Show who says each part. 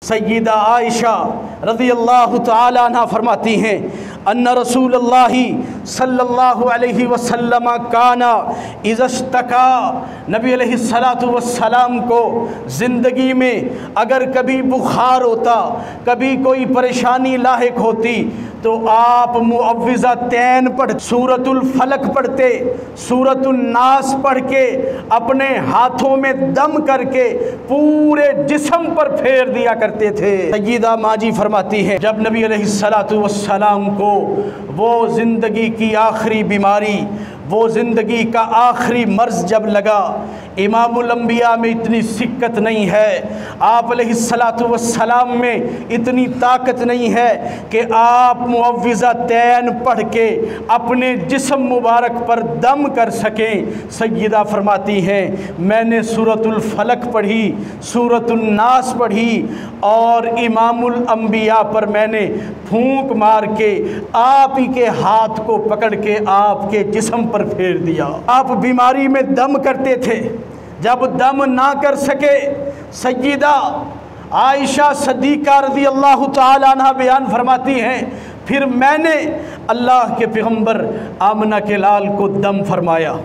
Speaker 1: सय्यदा आयशा रज़ियल्लाहु तआला अन्हा फरमाती हैं अन्ना रसूलुल्लाहि सल्लल्लाहु अलैहि वसल्लम काना इज़्तका, नबी अलैहिस्सलातु वस्सलाम को ज़िंदगी में अगर कभी बुखार होता, कभी कोई परेशानी लाहिक होती तो आप मुअव्विज़तैन पढ़, सूरतुल फलक पढ़ते, सूरतुल नास पढ़ के अपने हाथों में दम करके पूरे जिस्म पर फेर दिया करते थे। सय्यदा माजी फरमाती है जब नबी अलैहिस्सलातु वस्सलाम को वो ज़िंदगी की आखिरी बीमारी, वो ज़िंदगी का आखिरी मर्ज़ जब लगा, इमामुल अंबिया में इतनी सिक्कत नहीं है, आप अलैहिस्सलातु वस्सलाम में इतनी ताकत नहीं है कि आप मुअव्विज़तैन पढ़ के अपने जिस्म मुबारक पर दम कर सकें। सय्यदा फरमाती हैं मैंने सूरतुल फलक पढ़ी, सूरतुल नास पढ़ी और इमामुल अंबिया पर मैंने फूंक मार के आप ही के हाथ को पकड़ के आपके जिस्म पर फेर दिया। आप बीमारी में दम करते थे, जब दम ना कर सके सय्यदा आयशा सिद्दीक़ा रज़ियल्लाहु तआला अन्हा बयान फरमाती हैं फिर मैंने अल्लाह के पैगंबर आमना के लाल को दम फरमाया।